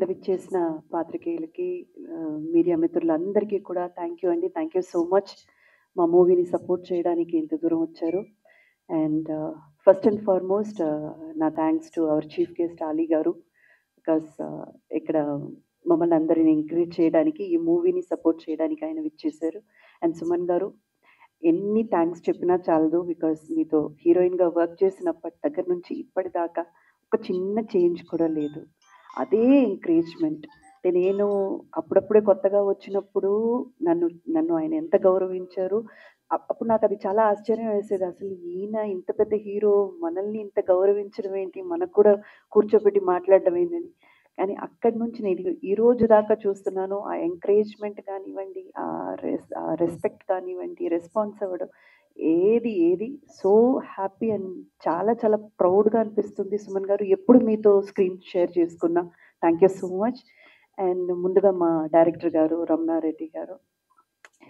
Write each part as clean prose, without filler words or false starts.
ఇక్కడ విచ్చేసిన పాత్రికేయులకి, మీడియా మిత్రులందరికీ కూడా థ్యాంక్ యూ అండి. Thank you so much. మా మూవీని సపోర్ట్ చేయడానికి ఇంత దూరం వచ్చారు. అండ్ ఫస్ట్ అండ్ ఫార్మోస్ట్ నా thanks to our chief guest Ali గారు. బికాస్ ఇక్కడ మమ్మల్ని అందరిని ఎంకరేజ్ చేయడానికి, ఈ మూవీని సపోర్ట్ చేయడానికి ఆయన విచ్చేశారు. అండ్ సుమన్ గారు, ఎన్ని థ్యాంక్స్ చెప్పినా చాలదు. బికాస్ మీతో హీరోయిన్గా వర్క్ చేసినప్పటి దగ్గర నుంచి ఇప్పటిదాకా ఒక చిన్న చేంజ్ కూడా లేదు. అదే ఎంకరేజ్మెంట్. నేను అప్పుడప్పుడే కొత్తగా వచ్చినప్పుడు నన్ను నన్ను ఆయన ఎంత గౌరవించారు. అప్పుడు నాకు అది చాలా ఆశ్చర్యం వేసేది. అసలు ఈయన ఇంత పెద్ద హీరో మనల్ని ఇంత గౌరవించడం ఏంటి, మనకు కూడా కూర్చోబెట్టి మాట్లాడడం ఏంటని. కానీ అక్కడి నుంచి నేను ఈ రోజు దాకా చూస్తున్నాను. ఆ ఎంకరేజ్మెంట్ కానివ్వండి, ఆ రెస్పెక్ట్ కానివ్వండి, రెస్పాన్స్ అవ్వడం, ఏది సో హ్యాపీ అండ్ చాలా చాలా ప్రౌడ్గా అనిపిస్తుంది. సుమన్ గారు, ఎప్పుడు మీతో స్క్రీన్ షేర్ చేసుకున్నా. Thank you so much. And ముందుగా మా director garu Ramana Reddy garu,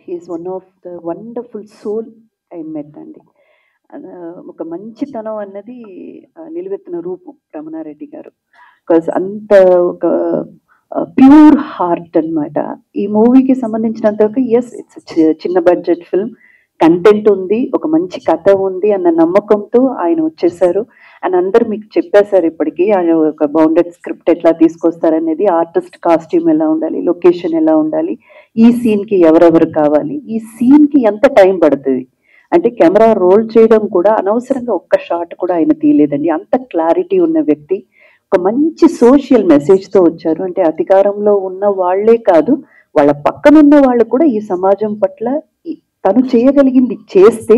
he's one of the wonderful soul I met అండి. ఒక మంచితనం అన్నది నిలువెత్తిన రూపం రమణారెడ్డి గారు. బికాజ్ అంత ఒక ప్యూర్ హార్ట్ అనమాట. ఈ మూవీకి సంబంధించినంత వరకు ఎస్, ఇట్స్ చిన్న బడ్జెట్ ఫిల్మ్, కంటెంట్ ఉంది, ఒక మంచి కథ ఉంది అన్న నమ్మకంతో ఆయన వచ్చేసారు. అండ్ అందరు మీకు చెప్పేశారు ఇప్పటికీ ఆయన ఒక బౌండెడ్ స్క్రిప్ట్ ఎట్లా తీసుకొస్తారనేది, ఆర్టిస్ట్ కాస్ట్యూమ్ ఎలా ఉండాలి, లొకేషన్ ఎలా ఉండాలి, ఈ సీన్కి ఎవరెవరు కావాలి, ఈ సీన్కి ఎంత టైం పడుతుంది అంటే కెమెరా రోల్ చేయడం కూడా అనవసరంగా ఒక్క షాట్ కూడా ఆయన తీయలేదండి. అంత క్లారిటీ ఉన్న వ్యక్తి. ఒక మంచి సోషల్ మెసేజ్తో వచ్చారు. అంటే అధికారంలో ఉన్న వాళ్లే కాదు, వాళ్ళ పక్కనున్న వాళ్ళు కూడా ఈ సమాజం పట్ల తను చేయగలిగింది చేస్తే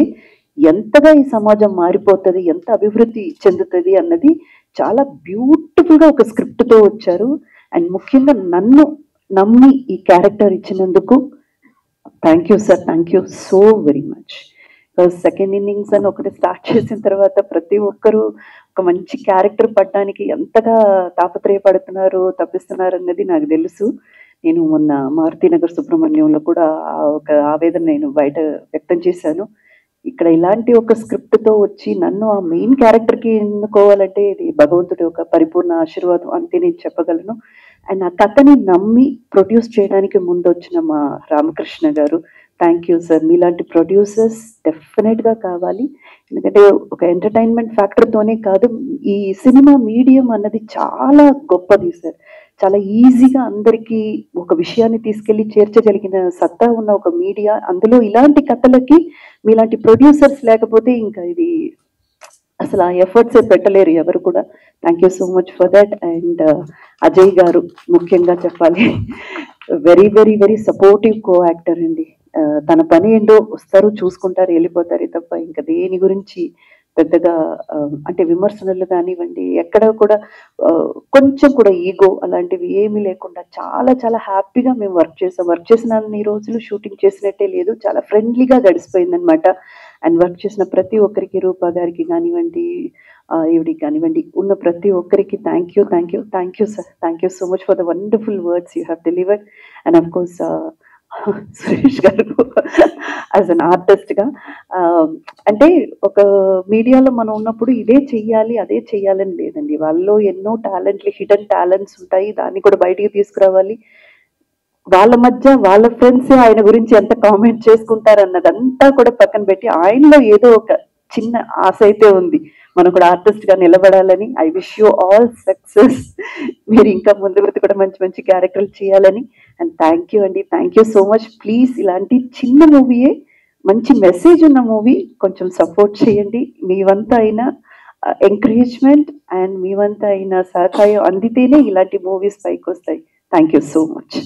ఎంతగా ఈ సమాజం మారిపోతుంది, ఎంత అభివృద్ధి చెందుతుంది అన్నది చాలా బ్యూటిఫుల్గా ఒక స్క్రిప్ట్తో వచ్చారు. అండ్ ముఖ్యంగా నన్ను నమ్మి ఈ క్యారెక్టర్ ఇచ్చినందుకు thank you sir, thank you so very much. Second innings అని ఒకటి స్టార్ట్ చేసిన తర్వాత ప్రతి ఒక్కరూ ఒక మంచి క్యారెక్టర్ పడడానికి ఎంతగా తాపత్రయపడుతున్నారు, తప్పిస్తున్నారు అన్నది నాకు తెలుసు. నేను మొన్న మారుతినగర్ సుబ్రహ్మణ్యంలో కూడా ఒక ఆవేదన నేను బయట వ్యక్తం చేశాను. ఇక్కడ ఇలాంటి ఒక స్క్రిప్ట్తో వచ్చి నన్ను ఆ మెయిన్ క్యారెక్టర్కి ఎన్నుకోవాలంటే ఇది భగవంతుడి ఒక పరిపూర్ణ ఆశీర్వాదం అంతే నేను చెప్పగలను. అండ్ ఆ కథని నమ్మి ప్రొడ్యూస్ చేయడానికి ముందు వచ్చిన మా రామకృష్ణ గారు, థ్యాంక్ యూ సార్. మీలాంటి ప్రొడ్యూసర్స్ డెఫినెట్గా కావాలి. ఎందుకంటే ఒక ఎంటర్టైన్మెంట్ ఫ్యాక్టర్తోనే కాదు, ఈ సినిమా మీడియం అన్నది చాలా గొప్పది సార్. చాలా ఈజీగా అందరికీ ఒక విషయాన్ని తీసుకెళ్ళి చేర్చగలిగిన సత్తా ఉన్న ఒక మీడియా. అందులో ఇలాంటి కథలకి మీలాంటి ప్రొడ్యూసర్స్ లేకపోతే ఇంకా ఇది అసలు ఆ ఎఫర్ట్సే పెట్టలేరు ఎవరు కూడా. Thank you so much for that. And Ajay గారు ముఖ్యంగా చెప్పాలి, very very very supportive co actor అండి. తన పని ఏంటో వస్తారు, చూసుకుంటారు, వెళ్ళిపోతారు తప్ప ఇంకా దేని గురించి పెద్దగా అంటే విమర్శనలు కానివ్వండి, ఎక్కడ కూడా కొంచెం కూడా ఈగో అలాంటివి ఏమీ లేకుండా చాలా చాలా హ్యాపీగా మేము వర్క్ చేసిన అన్ని రోజులు షూటింగ్ చేసినట్టే లేదు, చాలా ఫ్రెండ్లీగా గడిచిపోయిందనమాట. అండ్ వర్క్ చేసిన ప్రతి ఒక్కరికి, రూపా గారికి కానివ్వండి, ఈవిడికి కానివ్వండి, ఉన్న ప్రతి ఒక్కరికి thank you sir. Thank you so much for the wonderful words you have delivered. And of course Suresh గారు యాజ్ అన్ ఆర్టిస్ట్గా, అంటే ఒక మీడియాలో మనం ఉన్నప్పుడు ఇదే చెయ్యాలి అదే చెయ్యాలని లేదండి. వాళ్ళలో ఎన్నో టాలెంట్లు, హిడెన్ టాలెంట్స్ ఉంటాయి, దాన్ని కూడా బయటికి తీసుకురావాలి. వాళ్ళ మధ్య వాళ్ళ ఫ్రెండ్స్ ఆయన గురించి ఎంత కామెంట్ చేసుకుంటారు అన్నదంతా కూడా పక్కన పెట్టి ఆయనలో ఏదో ఒక చిన్న ఆశ అయితే ఉంది, మనం కూడా ఆర్టిస్ట్గా నిలబడాలని. I wish you all success. మీరు ఇంకా ముందు కూడా మంచి మంచి క్యారెక్టర్లు చేయాలని. అండ్ థ్యాంక్ యూ అండి, thank you so much. Please ఇలాంటి చిన్న మూవీయే, మంచి మెసేజ్ ఉన్న మూవీ కొంచెం సపోర్ట్ చేయండి. మీ వంత అయిన ఎంకరేజ్మెంట్ అండ్ మీ వంత అయిన సహకారం అందితేనే ఇలాంటి మూవీస్ పైకి వస్తాయి. Thank you so much.